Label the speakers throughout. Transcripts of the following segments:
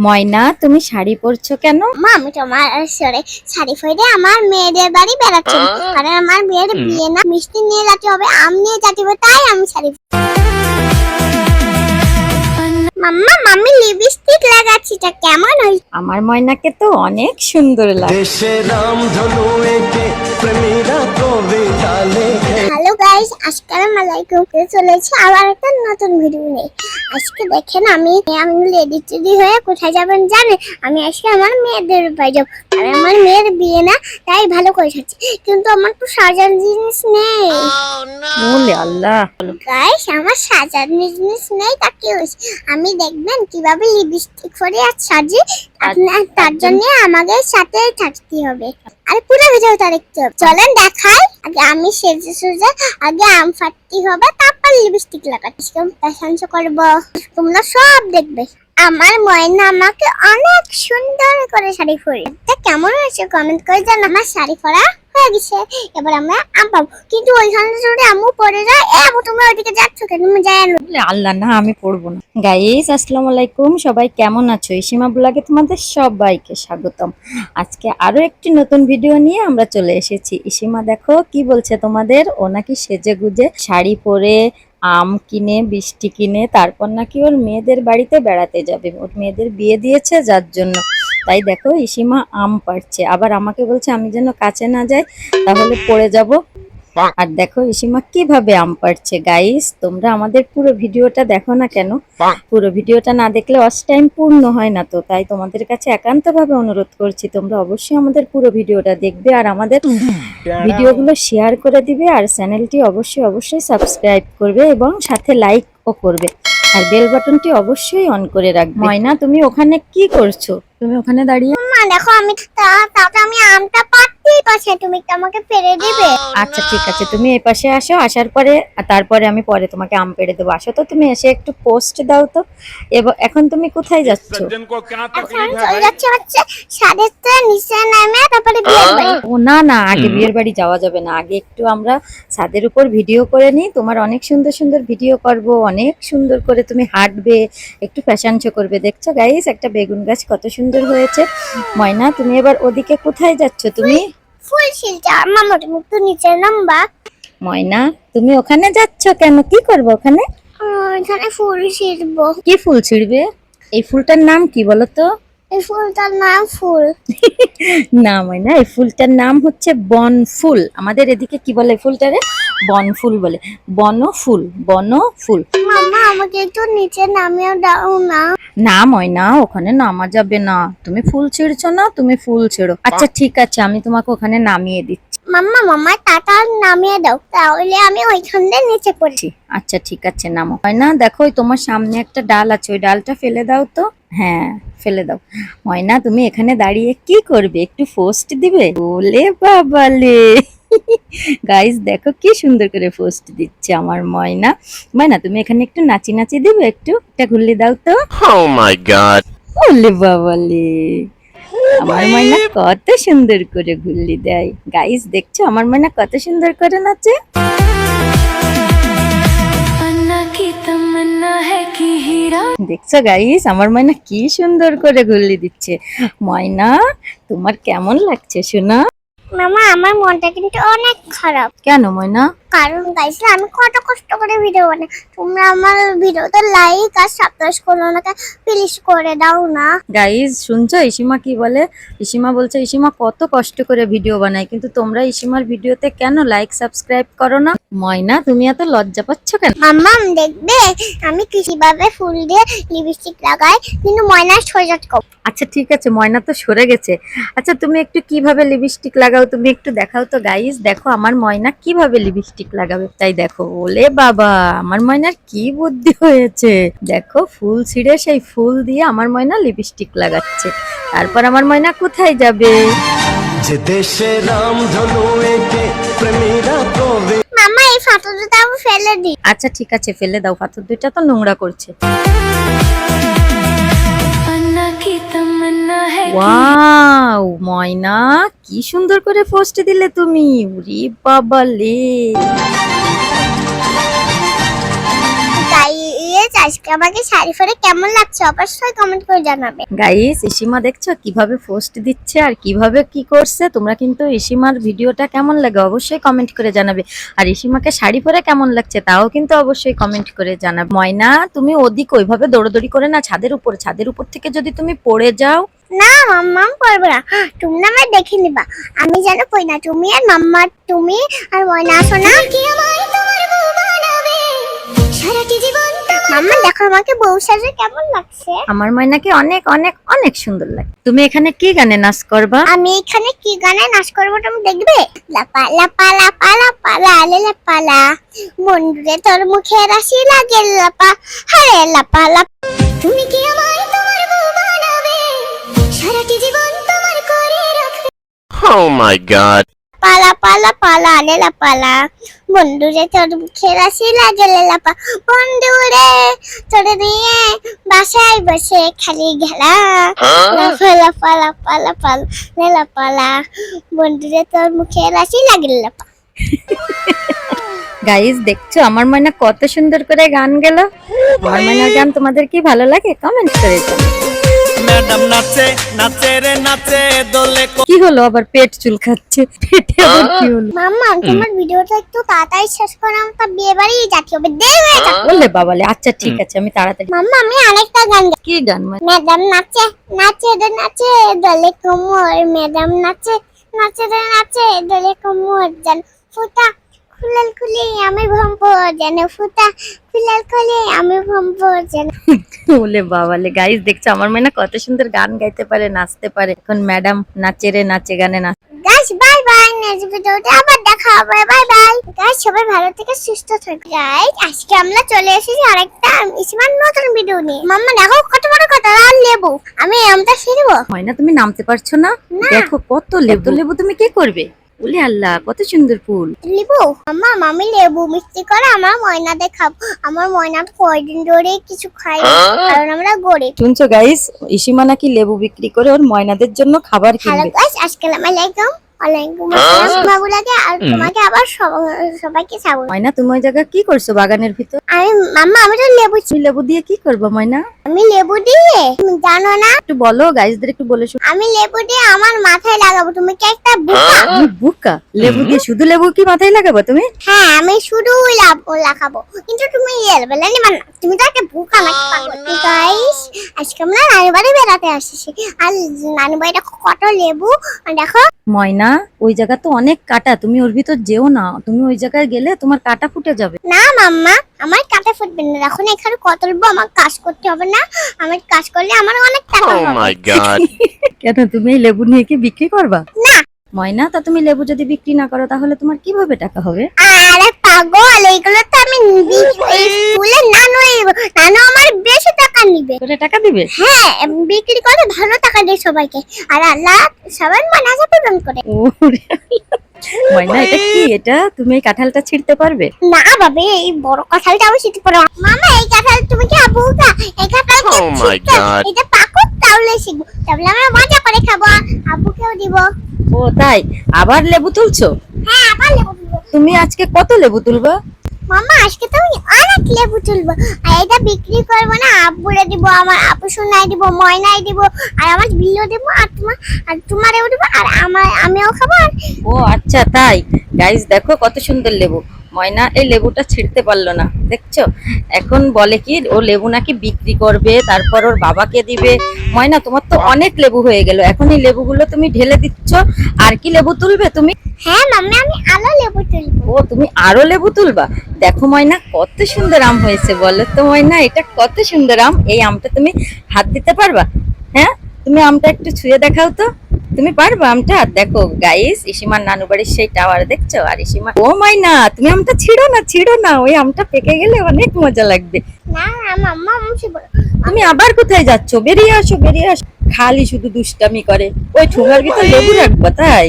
Speaker 1: ময়না, তুমি শাড়ি পরছো কেন?
Speaker 2: মা, আমি তোমার শাড়ি পরে আমার মেয়েদের বাড়ি বেড়াচ্ছি। আর আমার মেয়ের বিয়ে না, মিষ্টি নিয়ে যেতে হবে, আম নিয়ে যেতে হবে, তাই আমি শাড়ি। মাম্মা, মাম্মি লিপস্টিক লাগাচ্ছি, তা কেমন হয়েছে?
Speaker 1: আমার ময়নাকে তো অনেক সুন্দর লাগে।
Speaker 2: হ্যালো গাইস, আসসালামু আলাইকুম। চলেছি আবার একটা নতুন ভিডিও নিয়ে। আজকে দেখেন আমি রেডি হয়ে কোথায় যাবেন জানেন? আমি আজকে আমার মেয়েদের বাড়ি যাবো। আর আমার মেয়ের বিয়ে না, তাই ভালো করে সাজছি, কিন্তু আমার তো সাজার জিনিস নেই।
Speaker 1: ওলে আল্লাহ।
Speaker 2: গাইস, আমার সাজার জিনিস নেই, তা কি হয়েছে? আমি দেখবেন কিভাবে লিপস্টিক পরে আর সাজি, তার জন্য আমাদের সাথে থাকতে হবে। আর পুরো ভিডিওটা দেখতে হবে। চলেন দেখাই। আগে আমি সেজে আগে আম ফাটতে হবে, তারপর লিপস্টিক লাগাচ্ছি, পছন্দ করবো। তোমরা সব দেখবে। আমার ময়না আমাকে অনেক সুন্দর করে শাড়ি পরে, কেমন হয়েছে কমেন্ট করে জানান। আমার শাড়ি পরা হয়ে গেছে, এবার আমরা আম পাবো, কিন্তু ওইখানে যদি আম্মু পরে যায়, তোমরা ওইদিকে যাচ্ছ কেন? তুমি যাই
Speaker 1: আল্লাহ, না আমি পড়বো না। গাইস, আসসালামু আলাইকুম, সবাই কেমন আছো? ইসিমা ব্লগে তোমাদের সবাইকে স্বাগতম। আজকে আরো একটি নতুন ভিডিও নিয়ে আমরা চলে এসেছি। ইসিমা দেখো কি বলছে তোমাদের, ও নাকি সেজে গুজে শাড়ি পরে আম কিনে বৃষ্টি কিনে তারপর নাকি ওর মেয়েদের বাড়িতে বেড়াতে যাবে। ওর মেয়েদের বিয়ে দিয়েছে যার জন্য, তাই দেখো ইসিমা আম পাড়ছে। আবার আমাকে বলছে আমি যেন কাছে না যাই, তাহলে পড়ে যাব। আর দেখো ইসিমা কিভাবে আম পাড়ছে। গাইস, তোমরা আমাদের পুরো ভিডিওটা দেখো না কেন? পুরো ভিডিওটা না দেখলে ওয়াচ টাইম পূর্ণ হয় না, তো তাই তোমাদের কাছে একান্তভাবে অনুরোধ করছি তোমরা অবশ্যই আমাদের পুরো ভিডিওটা দেখবে আর আমাদের ভিডিওগুলো শেয়ার করে দিবে, আর চ্যানেলটি অবশ্যই সাবস্ক্রাইব করবে এবং সাথে লাইকও করবে, আর বেল বাটনটি অবশ্যই অন করে রাখবে। ময়না, তুমি ওখানে কি করছো? তুমি ওখানে দাঁড়িয়ে?
Speaker 2: মা দেখো, আমি আমটা পাড়তেই পারছি, তুমি কি আমাকে পেরে দিবে?
Speaker 1: আচ্ছা ঠিক আছে, তুমি এই পাশে আসো, আসার পরে তারপরে আমি পরে তোমাকে আম পেড়ে দেবো। আসো তো, তুমি এসে একটু পোস্ট দাও তো। এখন তুমি কোথায় যাচ্ছ?
Speaker 2: এখন চলে যাচ্ছে হচ্ছে সাদেতে নিচে নামে, তারপরে বিয়ের বাড়ি।
Speaker 1: ও না না, আগে বিয়ের বাড়ি যাওয়া যাবে না, আগে একটু আমরা ছাদের উপর ভিডিও করে নিই। তোমার অনেক সুন্দর সুন্দর ভিডিও করব, অনেক সুন্দর করে তুমি হাঁটবে, একটু ফ্যাশন শো করবে। দেখছো গাইস, একটা বেগুন গাছ কত সুন্দর হয়েছে। ময়না, তুমি এবার ওদিকে কোথায় যাচ্ছ? তুমি
Speaker 2: ফুল ছিলতে মামা, তুমি একটু নিচে নামবা।
Speaker 1: ময়না, তুমি ওখানে যাচ্ছ কেন? কি করবে ওখানে?
Speaker 2: এখানে ফুল ছিলবো।
Speaker 1: কি ফুল ছিড়বে? এই ফুলটার নাম কি বলো তো?
Speaker 2: এই ফুলটার নাম ফুল
Speaker 1: না ময়না, এই ফুলটার নাম হচ্ছে বনফুল। আমাদের এদিকে কি বলে ফুলটারে? বনফুল বলে। বনফুল, বনফুল।
Speaker 2: মামা, আমাকে একটু নিচে নামিয়ে দাও না।
Speaker 1: না ময়না, ওখানে নামা যাবে না। তুমি ফুল ছিঁড়ছো না, তুমি ফুল ছেড়ো। আচ্ছা ঠিক আছে, আমি তোমাকে ওখানে নামিয়ে দিচ্ছি।
Speaker 2: মামা টাটা নামিয়ে দাও, তাহলে আমি ওইখান দিয়ে নিচে পড়ছি।
Speaker 1: আচ্ছা ঠিক আছে, নামো। ময়না দেখো, ওই তোমার সামনে একটা ডাল আছে, ওই ডালটা ফেলে দাও তো। হ্যাঁ, ফেলে দাও। ময়না, তুমি এখানে দাঁড়িয়ে কি করবে? একটু পোস্ট দিবে? ওলে বাবালে। গাইস দেখো কি সুন্দর করে পোস্ট দিচ্ছে আমার ময়না। ময়না, তুমি এখানে একটু নাচি নাচি দিবে, একটু একটা ঘুরলি দাও তো।
Speaker 3: Oh my god.
Speaker 1: ওলে বাবালে, আমার ময়না কত সুন্দর করে ঘুরলি দেয়। গাইস দেখছো আমার ময়না কত সুন্দর করে নাচে। দেখছো গাইস, আমার ময়না কি সুন্দর করে ঘুরলি দিচ্ছে। ময়না, তোমার কেমন লাগছে সোনা?
Speaker 2: মামা, আমার মনটা কিন্তু অনেক খারাপ।
Speaker 1: কেন ময়না?
Speaker 2: কারণ গাইস, আমি কত কষ্ট করে ভিডিও বানাই, তোমরা আমার ভিডিওতে লাইক আর সাবস্ক্রাইব করো না, প্লিজ করে দাও না।
Speaker 1: গাইস শুনছো ইসিমা কি বলে? ইসিমা বলছে ইসিমা কত কষ্ট করে ভিডিও বানায়, কিন্তু তোমরা ইসিমার ভিডিওতে কেন লাইক সাবস্ক্রাইব করো না? ময়না, তুমি এত লজ্জা পাচ্ছ কেন?
Speaker 2: মাম্মা দেখবে আমি কিভাবে ফুল দিয়ে লিপস্টিক লাগাই, কিন্তু ময়না সোজা কম।
Speaker 1: আচ্ছা ঠিক আছে, ময়না তো সরে গেছে। আচ্ছা তুমি একটু কিভাবে লিপস্টিক লাগাও তুমি একটু দেখাও তো। গাইস দেখো আমার ময়না কিভাবে লিপস্টিক লাগাবে, তাই দেখো। ওলে বাবা, আমার ময়নার কি বুদ্ধি হয়েছে। দেখো ফুল ছিঁড়ে সেই ফুল দিয়ে আমার ময়না লিপস্টিক লাগাচ্ছে। তারপর আমার ময়না কোথায় যাবে?
Speaker 4: যে দেশে রাম ধনু এঁকে প্রেমীরা তবে।
Speaker 2: মাম্মা, এই পাথর দুটো আমি ফেলে দিই।
Speaker 1: আচ্ছা ঠিক আছে, ফেলে দাও, পাথর দুইটা তো নোংরা করছে। ওয়াও ময়না, কি সুন্দর করে পোস্ট দিলে তুমি। উরি বাবা লে।
Speaker 2: গাইস, আজকে আমাকে শাড়ি পরে কেমন লাগছে অবশ্যই কমেন্ট করে জানাবে।
Speaker 1: গাইস ইসিমা দেখছো কিভাবে পোস্ট দিচ্ছে আর কিভাবে কি করছে। তোমরা কিন্তু ইসিমার ভিডিওটা কেমন লাগে অবশ্যই কমেন্ট করে জানাবে, আর ইসিমাকে শাড়ি পরে কেমন লাগছে তাও কিন্তু অবশ্যই কমেন্ট করে জানাবে। ময়না তুমি ওদিক ওইভাবে দৌড়দৌড়ি করে না, ছাদের উপর থেকে যদি তুমি পড়ে যাও।
Speaker 2: না মাম্মা পড়বো না, তুমি না আমায় দেখে নিবা, আমি যেন পড়ি না। তুমি আর মাম্মা, তুমি আর ময়না আসো না। মাম্মা দেখো আমাকে বউ সাজে কেমন লাগছে।
Speaker 1: আমার ময়নাকে অনেক অনেক অনেক সুন্দর লাগে। তুমি এখানে কি গানে নাচ করবা?
Speaker 2: আমি এখানে কি গানে নাচ করবো তুমি দেখবে। লাপা লাপা লাপা লাপা লালে লাপালা, বন্ধুরে তোর মুখে রাশি লাগে লাপা, হরে লাপা লাপা। তুমি কি আমায় তোমার বউ বানাবে, সারাটি জীবন তোমার করে রাখবে।
Speaker 3: Oh my god.
Speaker 2: পালা পালা পালা লে লাপালা, বন্ধুরে তোর মুখে রাশি লাগে লাপা, বন্ধুরে তোরে নিয়ে বাসায় বসে খালি গেলা। লাপা লাপা লাপা লাপা লে লাপালা, বন্ধুরে তোর মুখে রাশি লাগে লাপা।
Speaker 1: গাইস দেখছো আমার ময়না কত সুন্দর করে গান গেল। আমার ময়নার গান তোমাদের কি ভালো লাগে কমেন্ট করে জানাও।
Speaker 4: ম্যাডাম নাচে নাচে রে নাচে দোলে
Speaker 1: কি হলো আবার পেট চুলকাচ্ছে? পেটে আবার কি হলো?
Speaker 2: মাম্মা তোমার ভিডিওটা একটু তাড়াতাড়ি শেষ করে আমাকে বিয়ে বাড়ি যেতে হবে, দেরি হয়ে যাচ্ছে।
Speaker 1: বললে বাবালে আচ্ছা ঠিক আছে আমি তাড়াতাড়ি।
Speaker 2: মাম্মা আমি আরেকটা গান গাই।
Speaker 1: কি গান?
Speaker 2: ম্যাডাম নাচে নাচে রে নাচে দলে কোমর, ম্যাডাম নাচে নাচে রে নাচে দলে কোমর, যেন ফুটা খুলাল খুলে আমি ভম্ব, যেন ফুটা খুলাল খুলে আমি ভম্ব যেন।
Speaker 1: বলে বাবালে গাইস দেখছো আমার ময়না কত সুন্দর গান গাইতে পারে, নাচতে পারে। এখন ম্যাডাম নাচে রে নাচে গানে নাচ।
Speaker 2: গাইস বাই বাই, নেক্সট ভিডিওতে আবার দেখা হবে, বাই বাই। গাইস সবাই ভালো থেকে সুস্থ থাকবে। গাইস আজকে আমরা চলে এসেছি আরেকটা ইসমান নতুন ভিডিও নিয়ে। মাম্মা দেখো কত বড় কত লাল লেবু, আমি আমটা ছিড়বো।
Speaker 1: ময়না তুমি নামতে পারছো না? দেখো কত লেবু। লেবু তুমি কি করবে? বলে আল্লাহ কত সুন্দর ফুল।
Speaker 2: লেবু মাম্মা, আমি লেবু মিষ্টি করে আমার ময়না দেখাবো। আমার ময়না কয়দিন ধরে কিছু খাই না, কারণ আমরা গরিব।
Speaker 1: শুনছো গাইস ইসিমা নাকি লেবু বিক্রি করে ওর ময়নাদের জন্য খাবার
Speaker 2: হ্যালো
Speaker 1: কিনবে।
Speaker 2: গাইস আসসালামু আলাইকুম। ওয়ালাইকুম আসসালাম। বাবুলাকে আর তোমাকে আবার সবাইকে স্বাগত।
Speaker 1: ময়না তুমি ওই জায়গায় কি করছো বাগানের ভিতর?
Speaker 2: আমি তো লেবু
Speaker 1: তুমি লেবু দিয়ে কি করবো ময়না?
Speaker 2: আমি লেবু দিয়ে, তুমি জানো না
Speaker 1: একটু বলো গাইসদের একটু বলে শোনো।
Speaker 2: আমি লেবু দিয়ে আমার মাথায় লাগাবো। তুমি কি একটা বোকা?
Speaker 1: তুমি বুকা? লেবু দিয়ে শুধু লেবু কি মাথায় লাগাবো তুমি?
Speaker 2: হ্যাঁ আমি শুধু লাগাবো, কিন্তু তুমি বলে নিবা না। তুমি তো একটা বোকা নাকি পাগল। গাইস আজকে আমরা নানি বাড়ি বেড়াতে আসছি, আর নানি বাড়িটা কত লেবু দেখো।
Speaker 1: ময়না ওই জায়গা তো অনেক কাটা, তুমি ওর ভিতর যেও না। তুমি ওই জায়গায় গেলে তোমার কাটা ফুটে যাবে।
Speaker 2: না মাম্মা আমার কাটা ফুটবে না, এখন এখানে কত লেবু আমার কাজ করতে হবে না? আমি কাজ করলে আমার অনেক টাকা
Speaker 3: Oh
Speaker 2: হবে।
Speaker 3: my god.
Speaker 1: কেন তুমি এই লেবু নিয়ে কি বিক্রি করবা?
Speaker 2: না
Speaker 1: ময়না তা তুমি লেবু যদি বিক্রি না করো তাহলে তোমার কিভাবে টাকা হবে?
Speaker 2: আরে পাগল, এইগুলো তো আমি স্কুলে নানু আমার বেশি টাকা নিবে।
Speaker 1: করে টাকা দিবে?
Speaker 2: হ্যাঁ বিক্রি করে ভালো টাকা দেয় সবাইকে, আর আল্লাহ সবার মনাজা পূরণ করে।
Speaker 1: ওরে আল্লাহ। ময়না এটা কি? এটা তুমি এই কাঁঠালটা ছিঁড়তে পারবে?
Speaker 2: না বাবে এই বড় কাঁঠালটা আমি শিখতে পারবো। মামা এই কাঁঠাল তুমি কি আবুকা? এই কাঁঠাল
Speaker 3: Oh my God.
Speaker 2: এটা পাকুক তাহলে শিখবো, তাহলে আমরা মজা করে খাবো, আব্বুকেও দিব।
Speaker 1: ও তাই? আবার লেবু তুলছো?
Speaker 2: হ্যাঁ আবার লেবু তুলবো।
Speaker 1: তুমি আজকে কত লেবু তুলবা?
Speaker 2: মামা আজকে তো আমি অনেক লেবু তুলবো, আর এটা বিক্রি করবো না, আব্বুরে দিব, আমার আপু সোনাই দিব, ময়নাই দিব, আর আমার বিল্লো দিব, আর তোমারেও দিব, আর আমিও খাবো।
Speaker 1: ও আচ্ছা তাই। গাইস দেখো কত সুন্দর লেবু। ময়না এই লেবুটা ছিঁড়তে পারলো না, দেখছো? এখন বলে কি ও লেবু নাকি বিক্রি করবে, তারপর ওর বাবাকে দিবে। ময়না তোমার তো অনেক লেবু হয়ে গেল, এখন এই লেবুগুলো তুমি ঢেলে দিচ্ছ। আর কি লেবু তুলবে তুমি?
Speaker 2: হ্যাঁ মাম্মি আমি আলো লেবু তুলবো।
Speaker 1: ও তুমি আরো লেবু তুলবা? দেখো ময়না কত সুন্দর আম হয়েছে, বলো তো ময়না এটা কত সুন্দর আম। এই আমটা তুমি হাত দিতে পারবা? হ্যাঁ তুমি আমটা একটু ছুঁয়ে দেখাও তো, তুমি পারবা আমটা? দেখো গাইস ইসিমার নানু বাড়ির সেই টাওয়ার দেখছো, আর ইসিমা ও ময়না তুমি আমটা ছিড়ো না, ওই আমটা পেকে গেলে অনেক মজা লাগবে।
Speaker 2: না মাম্মা আমি শিখবো।
Speaker 1: তুমি আবার কোথায় যাচ্ছো? বেরিয়ে আসো। খালি শুধু দুষ্টামি করে। ওই ঠোঙার ভিতর লেবু রাখবা তাই?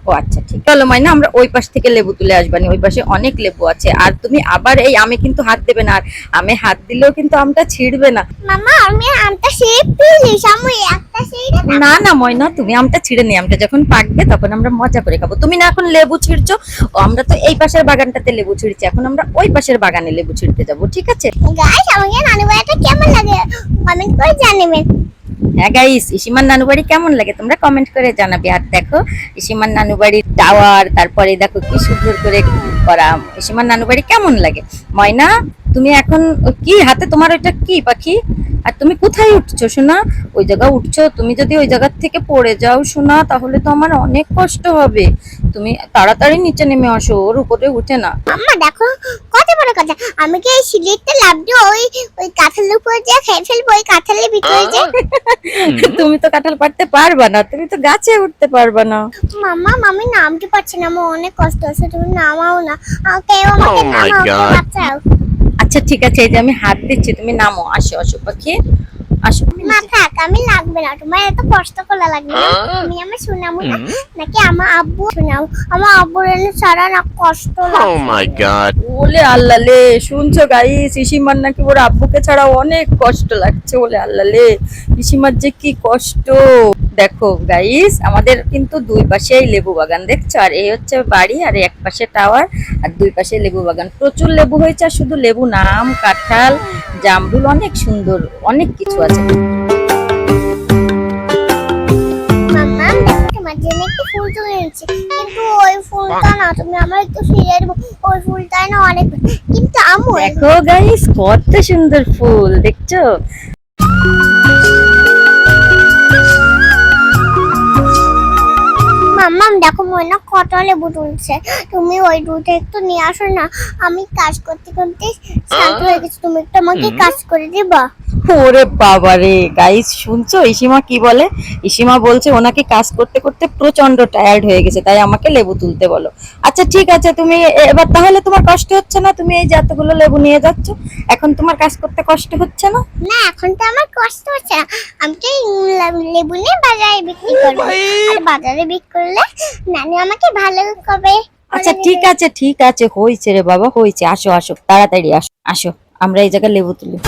Speaker 1: ও আচ্ছা ঠিক, চলো ময়না আমরা ওই পাশ থেকে লেবু তুলে আসবানি, ওই পাশে অনেক লেবু আছে। আর তুমি আবার এই আমে কিন্তু হাত দেবে না, আর আমে হাত দিলেও কিন্তু আমটা ছিড়বে না।
Speaker 2: মাম্মা আমি আমটা সেই প্লিজ আমি একটা সেই
Speaker 1: না না ময়না, তুমি আমটা ছিঁড়ে নি, আমটা যখন পাকবে তখন আমরা মজা করে খাবো। তুমি না এখন লেবু ছিঁড়ছো, ও আমরা তো এই পাশের বাগানটাতে লেবু ছিঁড়ছি, এখন আমরা ওই পাশের বাগানে লেবু ছিঁড়তে যাবো, ঠিক আছে?
Speaker 2: গাইস আমাকে নানু বাড়িটা কেমন লাগে কমেন্ট করে জানাবেন।
Speaker 1: হ্যাঁ গাইস, ইসিমার নানু বাড়ি কেমন লাগে তোমরা কমেন্ট করে জানাবে। আর দেখো ইসিমার নানু বাড়ির টাওয়ার, তারপরে দেখো কি সুন্দর করে করা। ইসিমার নানু বাড়ি কেমন লাগে? ময়না, তুমি এখন কি হাতে তোমার ওইটা কি পাখি? আর তুমি কোথায় উঠছো সোনা? ওই জায়গা উঠছো, তুমি যদি ওই জায়গা থেকে পড়ে যাও সোনা, তাহলে তো আমার অনেক কষ্ট হবে। তুমি তাড়াতাড়ি নিচে নেমে আসো, ওর উপরে উঠে না।
Speaker 2: আম্মা দেখো কত বড় কথা, আমি কি এই সিঁড়িতে লাফ দিয়ে ওই কাঁঠালের উপরে যে খেয়ে ফেলবো, ওই কাঁঠালের ভিতরে যে।
Speaker 1: তুমি তো কাঁঠাল পাড়তে পারবা না, তুমি তো গাছে উঠতে পারবা না।
Speaker 2: মাম্মা আমি নামতে পারছি না, আমার অনেক কষ্ট হচ্ছে, তুমি নামাও না, আমাকে
Speaker 3: Oh my God.
Speaker 2: বাঁচাও।
Speaker 1: আচ্ছা ঠিক আছে, এই যে আমি হাত দিচ্ছি, তুমি নামো, আসো আসো পাখি, আসো।
Speaker 2: মা থাক, আমি লাগবে না, তোমার এত কষ্ট করা লাগবে না। তুমি আমার শোনাবো না নাকি আমার আব্বু শোনাবো? আমার আব্বুর এনে সারা না কষ্ট
Speaker 3: Oh
Speaker 2: লাগে।
Speaker 3: my God.
Speaker 1: বলে আল্লাহ লে, শুনছো গাইস, ইসিমার নাকি ওর আব্বুকে ছাড়া অনেক কষ্ট লাগছে। বলে আল্লাহ লে, ইসিমার যে কি কষ্ট। দেখো গাইস, আমাদের কিন্তু দুই পাশেই লেবু বাগান দেখছো, আর এই হচ্ছে বাড়ি, আর এক পাশে টাওয়ার, আর দুই পাশে লেবু বাগান। প্রচুর লেবু হয়েছে, আর শুধু লেবু না, আম, কাঁঠাল, জামরুল, অনেক সুন্দর অনেক কিছু আছে।
Speaker 2: মাম্মা দেখো তোমার জন্য একটু ফুল তুলে এনেছি, কিন্তু ওই ফুলটা না, তুমি আমার একটু ফিরিয়ে দেবো, ওই ফুলটা না অনেক, কিন্তু আম্মু
Speaker 1: দেখো গাইস, কত সুন্দর ফুল দেখছো।
Speaker 2: মাম্মা দেখো ময়না কত লেবু তুলছে, তুমি ওই দুটো একটু নিয়ে আসো না, আমি কাজ করতে করতে শান্ত হয়ে গেছি, তুমি একটু আমাকে কাজ করে দিবা।
Speaker 1: ওরে বাবা রে গাইস, শুনছো ইসিমা কি বলে? ইসিমা বলছে ওনাকে কাজ করতে করতে প্রচন্ড টায়ার্ড হয়ে গেছে, তাই আমাকে লেবু তুলতে বলো। আচ্ছা ঠিক আছে, তুমি এবার তাহলে তোমার কষ্ট হচ্ছে না? তুমি এই যে এতগুলো লেবু নিয়ে যাচ্ছ, এখন তোমার কাজ করতে কষ্ট হচ্ছে না?
Speaker 2: না এখন তো আমার কষ্ট হচ্ছে না, আমি তো এই লেবু নিয়ে বাজারে বিক্রি করবো, আর বাজারে বিক্রি করলে নানি আমাকে ভালো করবে।
Speaker 1: আচ্ছা ঠিক আছে, হয়েছে রে বাবা, হয়েছে। আসো আসো, তাড়াতাড়ি আসো আসো, আমরা এই জায়গায় লেবু তুলি।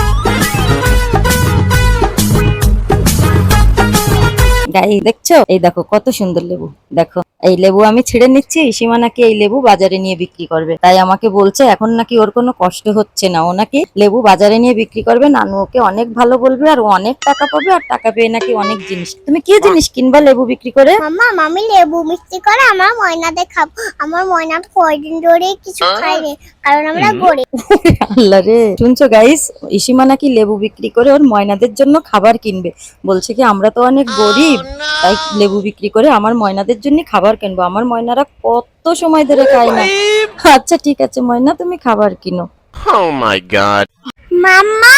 Speaker 1: গাই দেখছো, এই দেখো কত সুন্দর লেবু। দেখো এই লেবু আমি ছিঁড়ে নিচ্ছি, ইসিমা নাকি এই লেবু বাজারে নিয়ে বিক্রি করবে, তাই আমাকে বলছে এখন নাকি ওর কোনো কষ্ট হচ্ছে না, ও নাকি লেবু বাজারে নিয়ে বিক্রি করবে, নানু ওকে অনেক ভালো বলবে, আর ও অনেক টাকা পাবে, আর টাকা পেয়ে নাকি অনেক জিনিস। তুমি কি জিনিস কিনবা লেবু বিক্রি করে?
Speaker 2: মাম্মা আমি লেবু মিষ্টি করে আমার ময়না দেখাবো, আমার ময়না কয়দিন ধরে কিছু খাইনি, কারণ আমরা গরিব।
Speaker 1: আল্লাহ রে, শুনছো গাইস, ইসিমা নাকি লেবু বিক্রি করে ওর ময়নাদের জন্য খাবার কিনবে। বলছে কি আমরা তো অনেক গরিব, তাই লেবু বিক্রি করে আমার ময়নাদের জন্য খাবার কিনবো। আমার ময়নারা কত সময় ধরে খায় না। আচ্ছা ঠিক আছে ময়না, তুমি খাবার কিনো।
Speaker 3: Oh my God.
Speaker 2: মাম্মা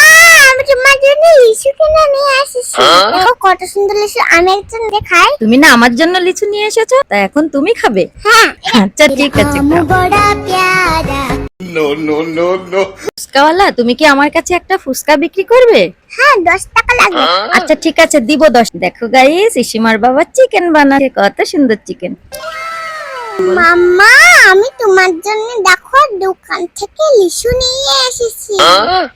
Speaker 2: আমি তোমার জন্য লিচু কিনে নিয়ে আসিছি, দেখো কত সুন্দর লিচু, আমি একজন খাই।
Speaker 1: তুমি না আমার জন্য লিচু নিয়ে এসেছো, তাই এখন তুমি খাবে?
Speaker 2: হ্যাঁ
Speaker 1: আচ্ছা ঠিক আছে, খাও।
Speaker 2: বড়া প্যারা।
Speaker 1: ফুচকাওয়ালা, তুমি কি আমার কাছে একটা ফুচকা বিক্রি করবে?
Speaker 2: হ্যাঁ 10 টাকা লাগবে।
Speaker 1: আচ্ছা ঠিক আছে, দিব 10। দেখো গাইস, ইসিমার বাবা চিকেন বানাচ্ছে, কত সুন্দর চিকেন।
Speaker 2: মাম্মা আমি তোমার জন্য দেখো দোকান থেকে লিচু নিয়ে এসেছি,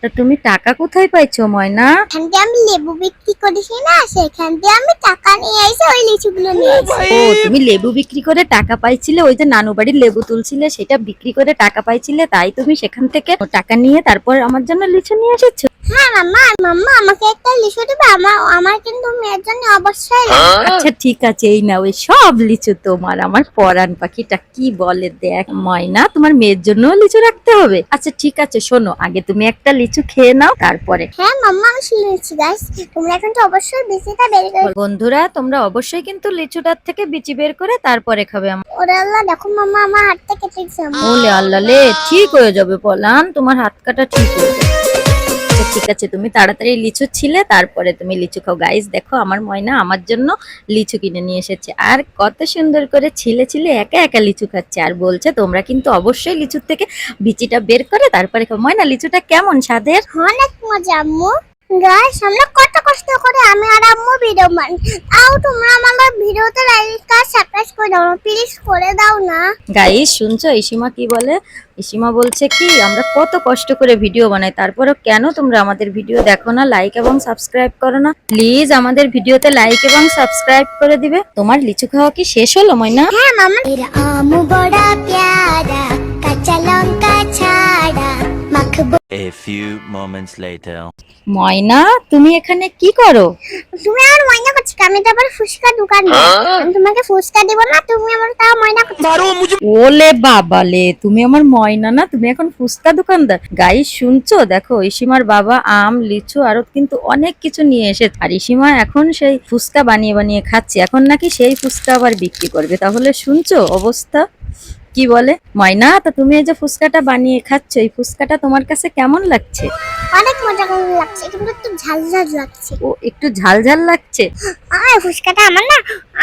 Speaker 1: তা তুমি টাকা কোথায় পাইছো ময়না?
Speaker 2: এখান থেকে আমি লেবু বিক্রি করেছি না, সেখান থেকে আমি টাকা নিয়ে এসে ওই লিচুগুলো নিয়ে এসেছি।
Speaker 1: ও, তুমি লেবু বিক্রি করে টাকা পাইছিলে, ওই যে নানু বাড়ির লেবু তুলছিলে সেটা বিক্রি করে টাকা পাইছিলে, তাই তুমি সেখান থেকে টাকা নিয়ে তারপর আমার জন্য লিচু নিয়ে এসেছো।
Speaker 2: হ্যাঁ মাম্মা মাম্মা আমাকে একটা লিচু দেবে, আমার কিন্তু মেয়ের জন্য অবশ্যই লাগবে।
Speaker 1: আচ্ছা ঠিক আছে, এই নাও, এই সব লিচু তোমার। আমার পরান পাখিটা কি বলে দেখ ময়না, তোমার মেয়ের জন্য লিচু রাখতে হবে। আচ্ছা ঠিক আছে, শোনো, আগে তুমি একটা লিচু খেয়ে নাও, তারপরে।
Speaker 2: হ্যাঁ মাম্মা আমি শুনেছি গাইস, তোমরা কিন্তু অবশ্যই বিচিটা বের করে।
Speaker 1: বন্ধুরা তোমরা অবশ্যই কিন্তু লিচুটার থেকে বিচি বের করে তারপরে খাবে।
Speaker 2: ওরে আল্লাহ দেখো মাম্মা আমার হাতটা কেটে গেছে।
Speaker 1: ওলে আল্লাহ লে, ঠিক হয়ে যাবে পলান, তোমার হাত কাটা ঠিক হয়ে যাবে। আচ্ছা ঠিক আছে, তুমি তাড়াতাড়ি লিচু ছিলে, তারপরে তুমি লিচু খাও। গাইস দেখো, আমার ময়না আমার জন্য লিচু কিনে নিয়ে এসেছে, আর কত সুন্দর করে ছিলে ছিলে একা একা লিচু খাচ্ছে, আর বলছে তোমরা কিন্তু অবশ্যই লিচুর থেকে বিচিটা বের করে তারপরে খাও। ময়না লিচুটা কেমন স্বাদের?
Speaker 2: অনেক মজা আম্মু। গাইস আমরা কত কষ্ট করে আমি আর আম্মু ভিডিও বানাই, তাও তোমরা আমার ভিডিওতে লাইক আর সাবস্ক্রাইব করে দাও, প্লিজ করে দাও না।
Speaker 1: গাইস শুনছো ইসিমা কি বলে? ইসিমা বলছে কি আমরা কত কষ্ট করে ভিডিও বানাই, তারপরেও কেন তোমরা আমাদের ভিডিও দেখো না, লাইক এবং সাবস্ক্রাইব করো না? প্লিজ আমাদের ভিডিওতে লাইক এবং সাবস্ক্রাইব করে দিবে। তোমার লিচু খাওয়া কি শেষ হলো ময়না?
Speaker 2: হ্যাঁ মামা। এর আমু বড়া প্যারা, কাঁচা লঙ্কা ছাড়া মাখবো।
Speaker 5: A few moments later.
Speaker 1: ময়না তুমি এখানে কি করো?
Speaker 2: তুমি আমার ময়না করছো, আমি তো আবার ফুচকা দোকান দেব, আমি তোমাকে ফুচকা দেব না, তুমি আমার তাও ময়না করছো।
Speaker 1: ওলে বাবালে, তুমি আমার ময়না না, তুমি এখন ফুচকা দোকানদার। গাইস শুনছো, দেখো ইসিমার বাবা আম, লিচু আরো কিন্তু অনেক কিছু নিয়ে এসেছে, আর ইসিমা এখন সেই ফুচকা বানিয়ে বানিয়ে খাচ্ছে। এখন নাকি সেই ফুচকা আবার বিক্রি করবে। তাহলে শুনছো অবস্থা কি বলে? ময়না, তা তুমি এই যে ফুচকাটা বানিয়ে খাচ্ছ, এই ফুচকাটা তোমার কাছে কেমন লাগছে?
Speaker 2: অনেক মজা করে লাগছে, কিন্তু একটু ঝাল ঝাল লাগছে।
Speaker 1: ও একটু ঝাল ঝাল লাগছে।
Speaker 2: আর ফুচকাটা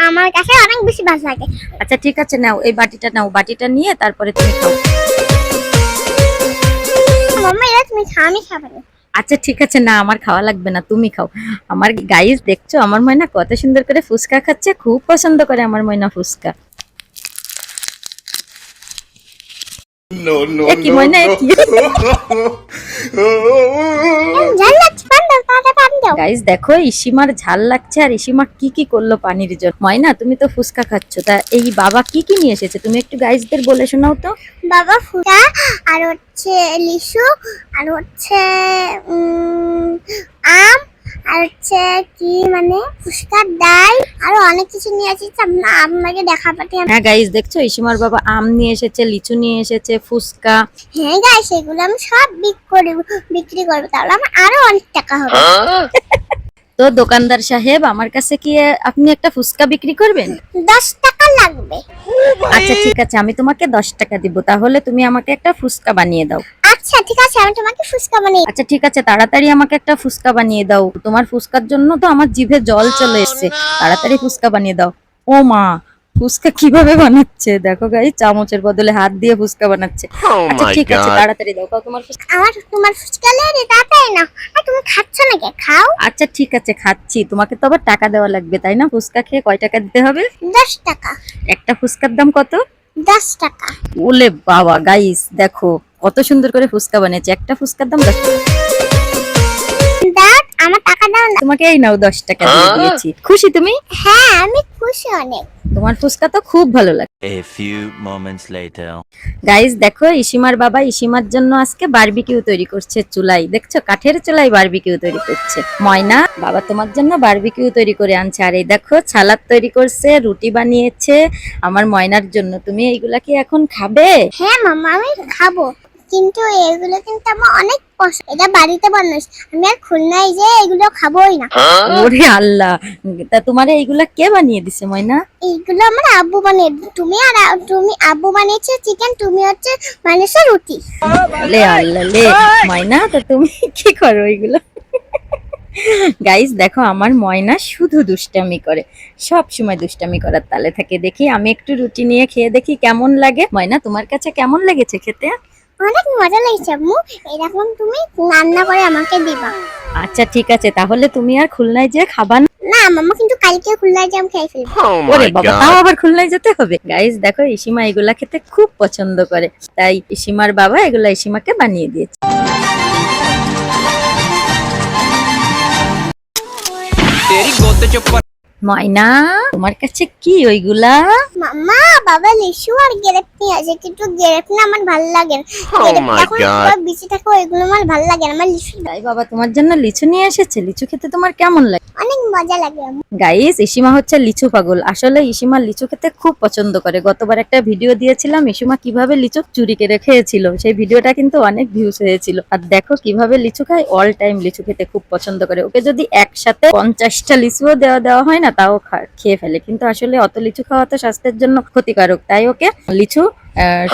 Speaker 2: আমার কাছে অনেক বেশি ভালো লাগে।
Speaker 1: আচ্ছা ঠিক আছে, নাও এই বাটিটা নাও, বাটিটা নিয়ে তারপরে তুমি খাও।
Speaker 2: মাম্মা এটা তুমি খাও, আমি খাবো না।
Speaker 1: আচ্ছা ঠিক আছে, না আমার খাওয়া লাগবে না, তুমি খাও। আমার গাইস দেখছো আমার ময়না কত সুন্দর করে ফুচকা খাচ্ছে, খুব পছন্দ করে আমার ময়না ফুচকা। এ কি ময়না, এ কি?
Speaker 2: ঝাল লাগছে, পান দাও, তাড়াতাড়ি পান দাও।
Speaker 1: গাইস দেখো ইসিমার ঝাল লাগছে, আর ইসিমা কি কি করলো পানির জন্য। ময়না তুমি তো ফুচকা খাচ্ছ, তা এই বাবা কি কি নিয়ে এসেছে তুমি একটু গাইসদের বলে শোনাও তো।
Speaker 2: বাবা ফুচকা আর হচ্ছে লিচু আর হচ্ছে আম আর হচ্ছে কি মানে ফুচকার ডাল আর অনেক কিছু নিয়ে এসেছি, আপনাকে দেখা পাঠি।
Speaker 1: হ্যাঁ গাইস দেখছো ইসিমার বাবা আম নিয়ে এসেছে, লিচু নিয়ে এসেছে, ফুচকা।
Speaker 2: হ্যাঁ গাইস সেগুলো আমি সব বিক্রি করবো, তাহলে আমার আরো অনেক টাকা হবে।
Speaker 1: তো দোকানদার সাহেব আমার কাছে কি আপনি একটা ফুচকা বিক্রি করবেন?
Speaker 2: 10 টাকা লাগবে।
Speaker 1: আচ্ছা ঠিক আছে, আমি তোমাকে 10 টাকা দিব, তাহলে তুমি আমাকে একটা ফুচকা বানিয়ে দাও।
Speaker 2: আচ্ছা ঠিক আছে, আমি তোমাকে ফুচকা বানিয়ে।
Speaker 1: আচ্ছা ঠিক আছে, তাড়াতাড়ি আমাকে একটা ফুচকা বানিয়ে দাও। তোমার ফুচকার জন্য তো আমার জিভে জল চলে এসেছে, তাড়াতাড়ি ফুচকা বানিয়ে দাও। ও মা, ফুচকা কিভাবে বানাচ্ছে দেখো গাইস, চামচের বদলে হাত দিয়ে ফুচকা বানাচ্ছে।
Speaker 3: Oh
Speaker 1: আচ্ছা
Speaker 3: my
Speaker 1: ঠিক আছে,
Speaker 3: god.
Speaker 1: তাড়াতাড়ি দাও তোমার ফুচকা।
Speaker 2: তোমার ফুচকা লেরে তাড়াতাড়ি না, আর তুমি খাচ্ছ নাকি? খাও।
Speaker 1: আচ্ছা ঠিক আছে খাচ্ছি, তোমাকে তো আবার টাকা দেওয়া লাগবে তাই না? ফুচকা খেয়ে কয় টাকা দিতে হবে?
Speaker 2: 10 টাকা।
Speaker 1: একটা ফুচকার দাম কত?
Speaker 2: 10 টাকা।
Speaker 1: ওলে বাবা, গাইস দেখো কত সুন্দর করে ফুচকা বানিয়েছে, একটা ফুচকার দাম 10 টাকা।
Speaker 2: দাও আমার টাকা দাও না।
Speaker 1: তোমাকে এই নাও 10 টাকা দিয়ে দিয়েছি, খুশি তুমি?
Speaker 2: হ্যাঁ আমি খুশি অনেক।
Speaker 1: তোমার ফুচকা তো খুব ভালো লাগে।
Speaker 5: A few moments later.
Speaker 1: Guys দেখো ইসিমার বাবা ইসিমার জন্য আজকে বারবিকিউ তৈরি করছে চুলাই, দেখছো কাঠের চুলাই বারবিকিউ তৈরি করছে। ময়না, বাবা তোমার জন্য বারবিকিউ তৈরি করে আনছে, আর এই দেখো সালাদ তৈরি করছে, রুটি বানিয়েছে আমার ময়নার জন্য। তুমি এইগুলা কি এখন খাবে?
Speaker 2: হ্যাঁ মামা আমি খাবো, কিন্তু এগুলো কিন্তু আমার অনেক পছন্দ। এটা বাড়িতে বানাস, আমি আর খুলনায় যে এগুলো খাবোই না।
Speaker 1: ওরে আল্লাহ, তা তোমার এইগুলা কে বানিয়ে দিছে ময়না?
Speaker 2: এইগুলো আমার আব্বু বানিয়ে। তুমি আব্বু বানিয়েছে চিকেন, তুমি হচ্ছে বানিয়েছো রুটি।
Speaker 1: লে আল্লাহ লে। ময়না, তা তুমি কি করো এইগুলো? গাইস দেখো আমার ময়না শুধু দুষ্টামি করে, সব সময় দুষ্টামি করার তালে থাকে। দেখি আমি একটু রুটি নিয়ে খেয়ে দেখি কেমন লাগে। ময়না তোমার কাছে কেমন লেগেছে খেতে?
Speaker 2: অনেক মজা লাগছে আম্মু, এরকম তুমি রান্না করে আমাকে দিবা।
Speaker 1: আচ্ছা ঠিক আছে, তাহলে তুমি আর খুলনায় যেয়ে খাবা না?
Speaker 2: না মামা, কিন্তু কালকে খুলনায় জাম খেয়ে ফেলবো।
Speaker 3: Oh
Speaker 1: ওরে
Speaker 3: my
Speaker 1: বাবা, তাও
Speaker 3: god.
Speaker 1: আবার খুলনায় যেতে হবে? গাইস দেখো ইসিমা এগুলা খেতে খুব পছন্দ করে, তাই ইসিমার বাবা এগুলা ইসিমাকে বানিয়ে দিয়েছে। ময়না তোমার কাছে কি ওইগুলা?
Speaker 2: মামা বাবা লিচু আর গ্রেপ নিয়ে আছে, কিন্তু গ্রেপ না আমার ভালো লাগে না।
Speaker 3: Oh
Speaker 2: গ্রেপ
Speaker 3: my
Speaker 2: এখন
Speaker 3: God.
Speaker 2: বেঁচে থাকে, ওইগুলো আমার ভালো লাগে না। আমার লিচু
Speaker 1: তাই বাবা তোমার জন্য লিচু নিয়ে এসেছে। লিচু খেতে তোমার কেমন লাগে?
Speaker 2: অনেক মজা লাগে আম্মু।
Speaker 1: গাইস ইসিমা হচ্ছে লিচু পাগল, আসলে ইসিমা লিচু খেতে খুব পছন্দ করে। গতবার একটা ভিডিও দিয়েছিলাম ইসিমা কিভাবে লিচু চুরি করে খেয়েছিল, সেই ভিডিওটা কিন্তু অনেক ভিউজ হয়েছিল। আর দেখো কিভাবে লিচু খায়, অল টাইম লিচু খেতে খুব পছন্দ করে। ওকে যদি একসাথে 50টা লিচুও দেওয়া হয় না, তাও খেয়ে ফেলে। কিন্তু আসলে অত লিচু খাওয়া তো স্বাস্থ্যের জন্য ক্ষতিকারক, তাই ওকে লিচু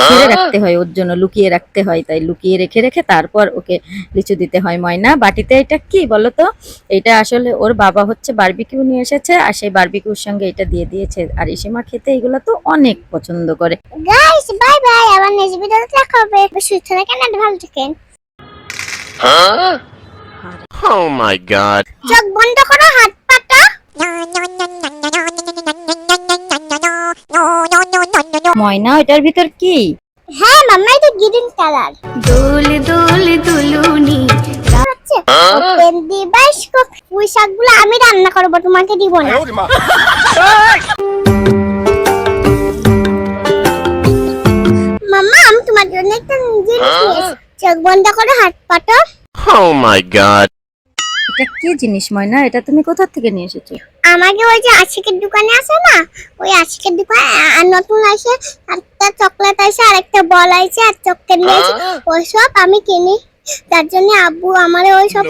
Speaker 1: ছিঁড়ে রাখতে হয়, ওর জন্য লুকিয়ে রাখতে হয়, তাই লুকিয়ে রেখে রেখে তারপর ওকে লিচু দিতে হয়। ময়না বাটিতে এটা কি বলো তো? এটা আসলে ওর বাবা হচ্ছে বারবিকিউ নিয়ে এসেছে, আর সেই বারবিকিউর সঙ্গে এটা দিয়ে দিয়েছে। আর ইসিমা খেতে এগুলো তো অনেক পছন্দ করে।
Speaker 2: গাইস বাই বাই, আবার নেক্সট ভিডিওতে দেখা হবে। সুস্থ থাকেন আর ভালো থাকেন।
Speaker 3: Oh my god.
Speaker 2: চোখ বন্ধ করো, হাত পাতো।
Speaker 1: ময়না এটার ভিতর কি?
Speaker 2: হ্যাঁ মাম্মা, এটা গ্রিন কালার।
Speaker 6: দোল দোল দুলুনি
Speaker 2: ওপেন দি বাস্কপ। পুঁই শাকগুলো আমি রান্না করবো, তোমাকে দিব না। মাম্মা, আমি তোমার জন্য একটা জিনিস নিয়ে এসেছি। চোখ বন্ধ করো, হাত পাতো।
Speaker 3: Oh my god.
Speaker 1: এটা কি জিনিস ময়না? এটা তুমি কোথা থেকে নিয়ে এসেছো?
Speaker 2: আমাকে ওই যে আশিকের দোকানে আছে না, ওই আশিকের দোকানে নতুন আসে, একটা চকলেট আছে, আর একটা বল আছে, আর চকলেট নিয়েছে। ওই সব আমি কিনি, তার জন্য আব্বু আমার ওই সব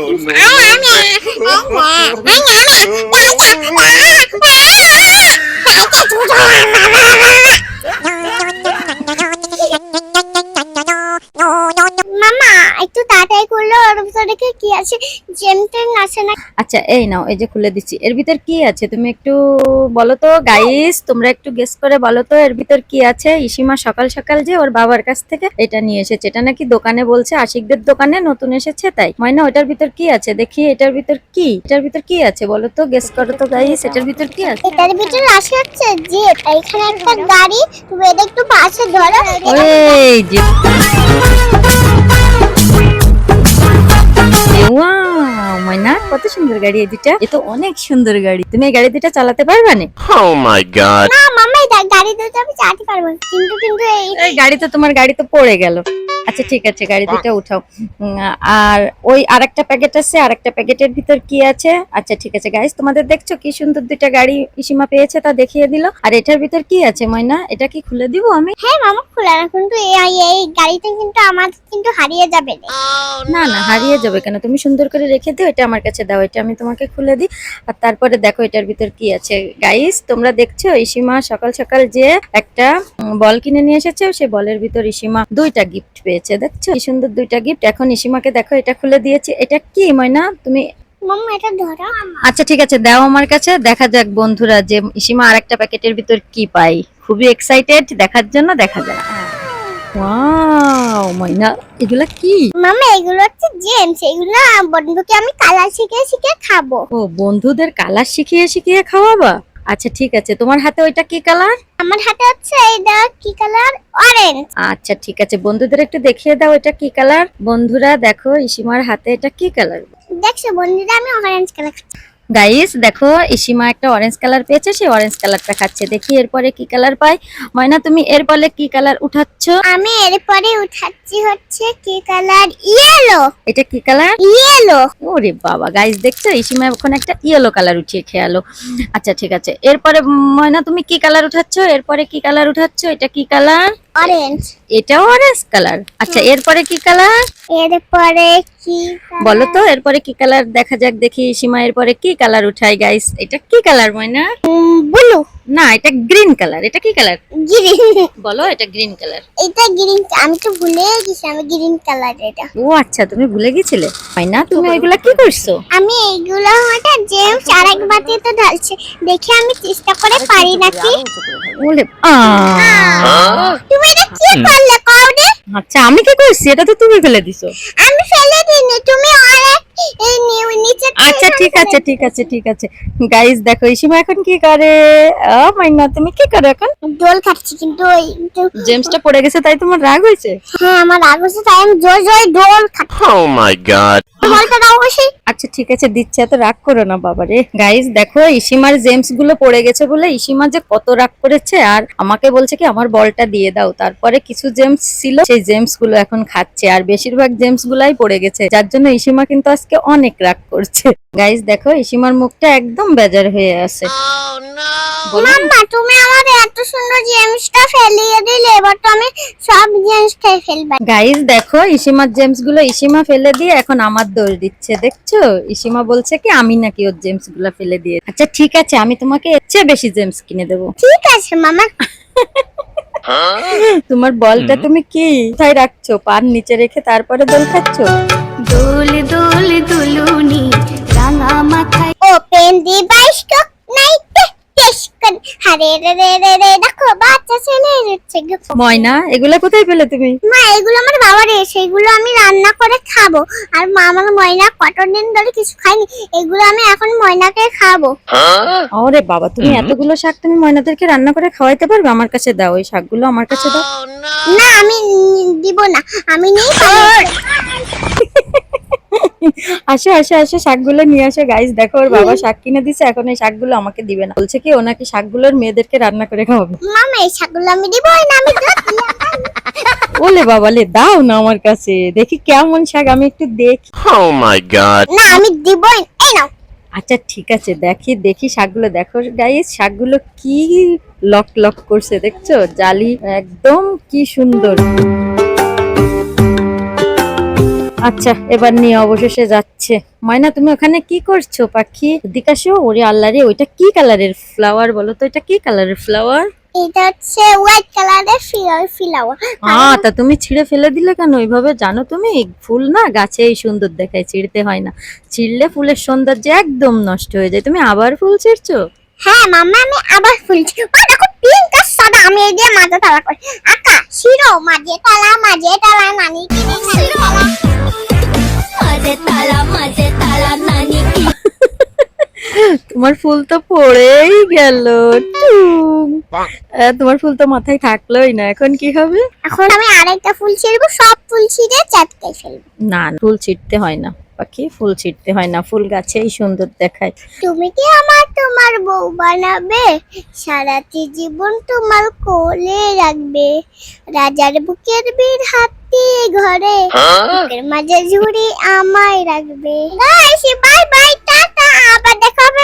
Speaker 2: মামা একটু তাড়াতাড়ি করলে, ওর ভিতরে কি আছে? জেম টেম আছে না?
Speaker 1: আচ্ছা এই নাও, এই যে খুলে দিচ্ছি। এর ভিতর কি আছে তুমি একটু বলো তো গাইস, তোমরা একটু গেস করে বলো তো এর ভিতর কি আছে। ইসিমা সকাল সকাল যে ওর বাবার কাছ থেকে এটা নিয়ে এসেছে। এটা নাকি দোকানে বলছে, আশিকদের দোকানে নতুন এসেছে তাই। ময়না ওটার ভিতর কি আছে দেখি? এটার ভিতর কি? এটার ভিতর কি আছে বলো তো, গেস করো তো গাইস, এটার ভিতর কি আছে?
Speaker 2: এটার ভিতরে আছে হচ্ছে যে এখানে একটা গাড়ি, তুমি এটা একটু পাশে ধরো।
Speaker 1: এই যে ওয়াও ময়না, কত সুন্দর গাড়ি এই দুটা। এ তো অনেক সুন্দর গাড়ি। তুমি এই গাড়ি দুটা চালাতে পারবে না?
Speaker 3: Oh my god.
Speaker 2: না মাম্মা, এটা গাড়ি দুটো আমি চালাতে পারবো, কিন্তু
Speaker 1: এই গাড়ি তো, তোমার গাড়ি তো পড়ে গেল। আচ্ছা ঠিক আছে, গাড়ি দুটো উঠাও। আর ওই আরেকটা প্যাকেট আছে, আরেকটা প্যাকেটের ভিতর কি আছে? আচ্ছা ঠিক আছে গাইস, তোমাদের দেখছো কি সুন্দর দুইটা গাড়ি ইসিমা পেয়েছে, তা দেখিয়ে দিল। আর এটার ভিতর কি আছে ময়না? এটা কি খুলে দিব আমি?
Speaker 2: হ্যাঁ মামা, খোলা না, কিন্তু এই গাড়িটা কিন্তু আমার কিন্তু হারিয়ে যাবে রে।
Speaker 1: না না, হারিয়ে যাবে কেন? তুমি সুন্দর করে রেখে দিও, এটা আমার কাছে দাও, এটা আমি তোমাকে খুলে দিই। আর তারপরে দেখো এটার ভিতর কি আছে। গাইস তোমরা দেখছো, ইসিমা সকাল সকাল যে একটা বল কিনে নিয়ে এসেছে, সেই বলের ভিতর ইসিমা দুইটা গিফট পেয়েছে। দেখছো কি সুন্দর দুইটা গিফট। এখন ইসিমাকে দেখো এটা খুলে দিয়েছি। এটা কি ময়না তুমি?
Speaker 2: মাম্মা এটা ধরো।
Speaker 1: আচ্ছা ঠিক আছে, দাও আমার কাছে, দেখা যাক বন্ধুরা যে ইসিমা আরেকটা প্যাকেটের ভিতর কি পাই। খুবই এক্সাইটেড দেখার জন্য, দেখা যাক। ওয়াও ময়না, এগুলা কি?
Speaker 2: মাম্মা এগুলো হচ্ছে জেমস, এগুলো বন্ধুকে আমি কালার শিখে শিখে খাবো।
Speaker 1: ও, বন্ধুদের কালার শিখিয়ে শিখিয়ে খাওয়াবা? আচ্ছা ঠিক আছে, তোমার হাতে ওইটা কি কালার?
Speaker 2: আমার হাতে হচ্ছে এটা কি কালার? অরেঞ্জ।
Speaker 1: আচ্ছা ঠিক আছে, বন্ধুদের একটু দেখিয়ে দাও এটা কি কালার। বন্ধুরা দেখো ইসিমার হাতে এটা কি কালার।
Speaker 2: দেখছো বন্ধুরা, আমি অরেঞ্জ কালার খাচ্ছি।
Speaker 1: গাইস দেখো, ইসিমা একটা অরেঞ্জ কালার পেয়েছে, সেই অরেঞ্জ কালারটা খাচ্ছে। দেখি এরপরে কি কালার পাই। ময়না তুমি এরপরে কি কালার উঠাচ্ছ?
Speaker 2: আমি এরপরে উঠাচ্ছি হচ্ছে কি কালার? ইয়েলো।
Speaker 1: এটা কি কালার?
Speaker 2: ইয়েলো।
Speaker 1: ওরে বাবা, গাইস দেখছো ইসিমা এখন একটা ইয়েলো কালার উঠিয়ে খেয়ালো। আচ্ছা ঠিক আছে, এরপরে ময়না তুমি কি কালার উঠাচ্ছ? এরপরে কি কালার উঠাচ্ছ? এটা কি কালার?
Speaker 2: অরেঞ্জ।
Speaker 1: এটাও অরেঞ্জ কালার। আচ্ছা এরপরে কি কালার
Speaker 2: এরপরে কি
Speaker 1: বলো তো? এরপরে কি কালার দেখা যাক, দেখি সীমা এরপরে কি কালার উঠাই। গাইস এটা কি কালার ময়না?
Speaker 2: ব্লু।
Speaker 1: না, এটা গ্রিন কালার। এটা কি কালার
Speaker 2: গ্রিন।
Speaker 1: বলো? এটা গ্রিন কালার।
Speaker 2: এটা গ্রিন, আমি তো ভুলে গেছি আমি গ্রিন কালার এটা।
Speaker 1: ও আচ্ছা, তুমি ভুলে গেছিলে। ময়না তুমি ওইগুলা কি করছো?
Speaker 2: আমি এইগুলো হচ্ছে জেমস আরেক বাটিতে ঢালছি, দেখি আমি চেষ্টা করে পারি নাকি।
Speaker 1: বলে
Speaker 2: তুমি এটা কি করলে কওনি?
Speaker 1: আচ্ছা আমি কি করছি? এটা তো তুমি ফেলে দিছো।
Speaker 2: আমি ফেলে দিইনি, তুমি অনেক এই নিচে।
Speaker 1: আচ্ছা ঠিক আছে ঠিক আছে ঠিক আছে। গাইস দেখো ইসিমা এখন কি করে। ময়না তুমি কি করো এখন?
Speaker 2: দোল খাচ্ছি, কিন্তু ওই
Speaker 1: জেমসটা পড়ে গেছে তাই তোমার রাগ হয়েছে?
Speaker 2: হ্যাঁ আমার রাগ হচ্ছে, তাই আমি জোর জোরে দোল খাচ্ছি।
Speaker 3: Oh my god.
Speaker 2: দোলটা দাও বসি।
Speaker 1: আচ্ছা ঠিক আছে দিচ্ছে, এত রাগ করো না বাবারে। গাইস দেখো ইসিমার জেমস গুলো পড়ে গেছে বলে ইসিমা যে কত রাগ করেছে, আর আমাকে বলছে কি আমার বলটা দিয়ে দাও। তারপরে কিছু জেমস ছিল, সেই জেমস গুলো এখন খাচ্ছে, আর বেশিরভাগ জেমস গুলাই পড়ে গেছে, যার জন্য ইসিমা কিন্তু আজকে অনেক রাগ করছে। গাইস দেখো ইসিমার মুখটা একদম বেজার হয়ে আছে।
Speaker 2: মাম্মা তুমি আমার এত সুন্দর জেমসটা ফেলিয়ে দিলে, এবার তো আমি সব জেমস খেয়ে ফেলবো।
Speaker 1: গাইস দেখো ইসিমার জেমস গুলো ইসিমা ফেলে দিয়ে এখন আমার দোষ দিচ্ছে। দেখছো ইসিমা বলছে কি আমি নাকি ওর জেমস গুলো ফেলে দিয়ে। আচ্ছা ঠিক আছে, আমি তোমাকে এর চেয়ে বেশি জেমস কিনে দেবো।
Speaker 2: ঠিক আছে মামা।
Speaker 1: তোমার বলটা তুমি কি কোথায় রাখছো? পার নিচে রেখে তারপরে দোল খাচ্ছ?
Speaker 6: দোল দোল দুলুনি রাঙা মাথায়
Speaker 2: ওপেন দি বাইস্কোপ নাইট টেস্ট কর। আরে রে রে রে রে, দেখো বাচ্চা ছেলে রুচ্ছ থেকে।
Speaker 1: ময়না, এগুলা কোথায় পেলে তুমি?
Speaker 2: মা এগুলো আমার বাবার সেগুলো আমি রান্না করে খাবো। আর মা আমার ময়না কতদিন ধরে কিছু খাইনি, এগুলো আমি এখন ময়নাকে খাবো।
Speaker 1: ওরে বাবা, তুমি এতগুলো শাক তুমি ময়নাদেরকে রান্না করে খাওয়াইতে পারবে? আমার কাছে দাও, ওই শাকগুলো আমার কাছে দাও।
Speaker 2: না আমি দিব না, আমি নেই পালিয়ে।
Speaker 1: আসো আসো আসো, শাকগুলো নিয়ে আসো। গাইস দেখো, ওর বাবা শাক কিনে দিছে, এখন এই শাকগুলো আমাকে দিবে না, বলছে কি ও নাকি শাকগুলোর মেয়েদেরকে রান্না করে খাওয়াবে।
Speaker 2: মামা এই শাকগুলো আমি দিবই না, আমি
Speaker 1: ওলে বাবা লে, দাও না আমার কাছে, দেখি কেমন শাক, আমি একটু দেখি।
Speaker 3: Oh my god.
Speaker 2: না আমি দিবই না। এই নাও।
Speaker 1: আচ্ছা ঠিক আছে, দেখি দেখি শাকগুলো। দেখো গাইস, শাকগুলো কি লক লক করছে, দেখছো? জালি একদম কি সুন্দর। আচ্ছা এবার নিয়ে অবশেষে যাচ্ছে। ময়না, তুমি ওখানে কি করছো পাখি? দিকে আসো। ওরে আল্লাহ রে, ওইটা কি কালারের ফ্লাওয়ার বলো তো? এটা কি কালারের ফ্লাওয়ার?
Speaker 2: এটা হচ্ছে হোয়াইট কালারের ফ্লাওয়ার।
Speaker 1: তা তুমি ছিঁড়ে ফেলে দিলে কেন ওইভাবে? জানো তুমি, ফুল না গাছেই সুন্দর দেখায়, ছিঁড়তে হয় না। ছিঁড়লে ফুলের সৌন্দর্য একদম নষ্ট হয়ে যায়। তুমি আবার ফুল ছিঁড়ছো?
Speaker 2: হ্যাঁ মামা, আমি আবার ফুলছি। ও দেখো পিঙ্ক আর সাদা, আমি এই দিয়ে মাঝে তালা করি। আকা শিরো মাঝে তালা নানি কি
Speaker 6: মাঝে তালা নানি কি।
Speaker 1: তোমার ফুল তো পড়েই গেল। টুং। তোমার ফুল তো মাথায় থাকলোই না, এখন কি হবে?
Speaker 2: এখন আমি আরেকটা ফুল ছিঁড়বো, সব ফুল ছিঁড়ে চাটকে ফেলবো।
Speaker 1: না, ফুল ছিঁড়তে হয় না পাখি, ফুল ছিঁড়তে হয় না, ফুল গাছেই সুন্দর দেখায়।
Speaker 2: তুমি কি তোমার বউ বানাবে? সারাটি জীবন তোমার কোলে রাখবে, রাজার বুকের বীর হাতি ঘরে, বুকের মাঝে ঝুড়ি আমায় রাখবে। গাইস বাই বাই, টাটা, আবার দেখা হবে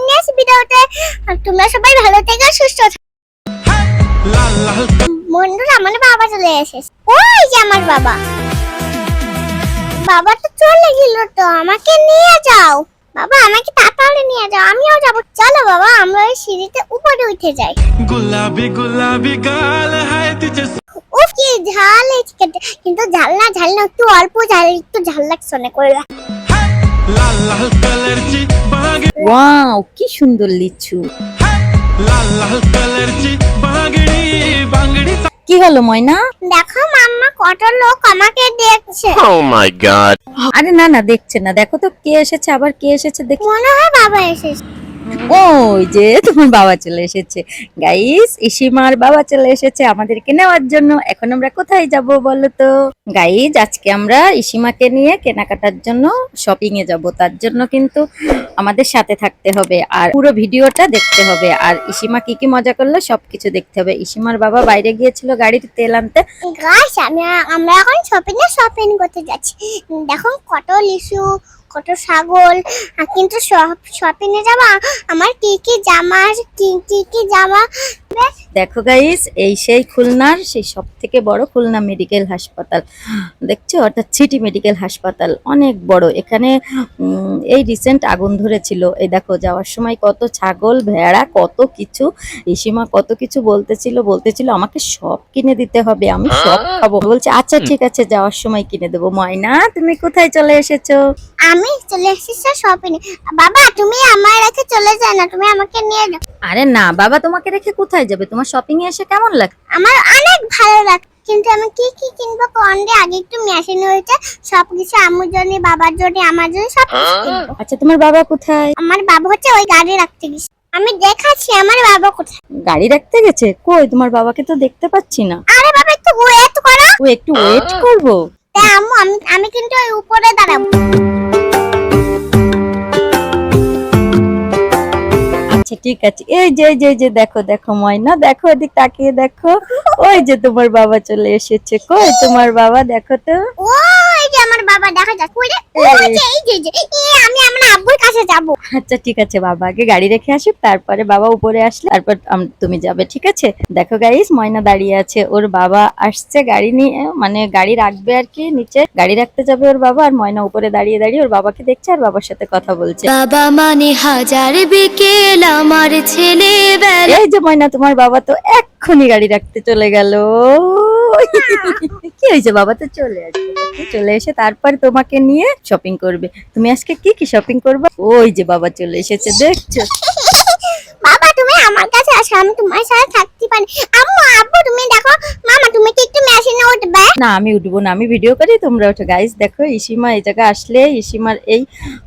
Speaker 2: নেক্সট ভিডিওতে। আর তোমরা সবাই ভালো থেকো, সুস্থ থেকো। বন্ধুরা, আমার বাবা চলে এসেছে। ওই যে আমার বাবা। বাবা তো চলে গেল, তো আমাকে নিয়ে যাও। বাবা আমাকে তাড়াতাড়ি নিয়ে যাও, আমিও যাবো। চলো বাবা, আমরা ওই সিঁড়িতে উপরে উঠে যাই।
Speaker 4: गुलाबी गुलाबी गाल है तुझे
Speaker 2: উফ কি ঝাল এই চিকেনটা, কিন্তু ঝাল না একটু অল্প ঝাল, একটু ঝাল লাগছে অনেক করে।
Speaker 4: लाल लाल कलर ची बांगडी
Speaker 1: ওয়াও, কি সুন্দর লিচু।
Speaker 4: लाल लाल कलर ची बांगडी बांगडी
Speaker 1: কি হলো ময়না?
Speaker 2: দেখো মাম্মা, কত লোক আমাকে দেখছে।
Speaker 3: Oh my god.
Speaker 1: আরে না না, দেখছে না, দেখো তো কে এসেছে, আবার কে এসেছে দেখ।
Speaker 2: মনে হয় বাবা এসেছে।
Speaker 1: ওই যে তোমার বাবা চলে এসেছে। গাইস, ইসিমার বাবা চলে এসেছে আমাদেরকে নেওয়ার জন্য। এখন আমরা কোথায় যাব বলো তো? গাইস, আজকে আমরা ইসিমাকে নিয়ে কেনাকাটার জন্য শপিং এ যাব। তার জন্য কিন্তু আমাদের সাথে থাকতে হবে আর পুরো ভিডিওটা দেখতে হবে। আর ইসিমা কি কি মজা করলো সবকিছু দেখতে হবে। ইসিমার বাবা বাইরে গিয়েছিল গাড়ির তেল আনতে।
Speaker 2: গাইস আমরা এখন শপিং করতে যাচ্ছি। দেখো কত লিচু, কত ছাগল। কিন্তু শপিং এ যাবা, আমার কি কি জামা।
Speaker 1: দেখো গাইস, এই সেই খুলনার সেই সব থেকে বড় খুলনা মেডিকেল হাসপাতাল দেখছো, অর্থাৎ সিটি মেডিকেল হাসপাতাল অনেক বড়। এখানে এই রিসেন্ট আগুন ধরেছিল। এই দেখো, যাওয়ার সময় কত ছাগল, ভেড়া, কত কিছু। ইসিমা কত কিছু বলতেছিল আমাকে সব কিনে দিতে হবে, আমি সব খাবো। বলছে আচ্ছা ঠিক আছে, যাওয়ার সময় কিনে দেবো। ময়না, তুমি কোথায় চলে এসেছো?
Speaker 2: আমি চলে এসেছি শপিং এ। বাবা তুমি আমার রেখে চলে যায় না, তুমি আমাকে নিয়ে যাও।
Speaker 1: আরে না বাবা, তোমাকে রেখে কোথায় যাবে? তোমার শপিং এ এসে কেমন লাগে?
Speaker 2: আমার অনেক ভালো লাগে, কিন্তু আমি কি কিনবো কোন দিয়ে আগে একটু মেশিন হয়েছে। সবকিছু আম্মুর জন্য, বাবার জন্য, আমার জন্য সব কিনবো।
Speaker 1: আচ্ছা, তোমার বাবা কোথায়?
Speaker 2: আমার বাবা হচ্ছে ওই গাড়ি রাখতে গেছে। আমি দেখাচ্ছি আমার বাবা কোথায়।
Speaker 1: গাড়ি রাখতে গেছে? কই, তোমার বাবাকে তো দেখতে পাচ্ছি না।
Speaker 2: আরে বাবা একটু ওয়েট করো।
Speaker 1: ও একটু ওয়েট করবো।
Speaker 2: তা আম্মু আমি কিন্তু ওই উপরে দাঁড়াবো।
Speaker 1: আচ্ছা ঠিক আছে। এই যে দেখো ময়না, দেখো এদিক তাকিয়ে দেখো। ওই যে তোমার বাবা চলে এসেছে। কই তোমার বাবা, দেখো তো।
Speaker 2: ওই যে আমার বাবা দেখা যাচ্ছে। আমি আমার আব্বুর কাছে যাব।
Speaker 1: আচ্ছা ঠিক আছে, বাবা আগে গাড়ি রেখে আসুক, তারপরে বাবা উপরে আসলে তারপর তুমি যাবে, ঠিক আছে? দেখো গাইস, ময়না দাঁড়িয়ে আছে, ওর বাবা আসছে গাড়ি নিয়ে, মানে গাড়ি রাখবে আর কি, নিচে গাড়ি রাখতে যাবে ওর বাবা। আর ময়না উপরে দাঁড়িয়ে ওর বাবাকে দেখছে আর বাবার সাথে কথা বলছে।
Speaker 6: বাবা মানে হাজার বিকেল আমার ছেলেবেলা।
Speaker 1: এই যে ময়না, তোমার বাবা তো এক্ষুনি গাড়ি রাখতে চলে গেল। কি হয়েছে, বাবা তো চলে আসবে, চলে এসে তারপর তোমাকে নিয়ে শপিং করবে। তুমি আজকে কি কি শপিং করবে? ওই যে বাবা চলে এসেছে, দেখছো?
Speaker 2: বাবা তুমি আমার কাছে আসো, আমি তোমার সাথে থাকতে পারি। আম্মু আব্বু তুমি
Speaker 1: না আমি উঠবো না, আমি ভিডিও করি, তোমরা ওঠো। গাইস দেখো ইসিমা এই জায়গায় আসলে ইসিমার এই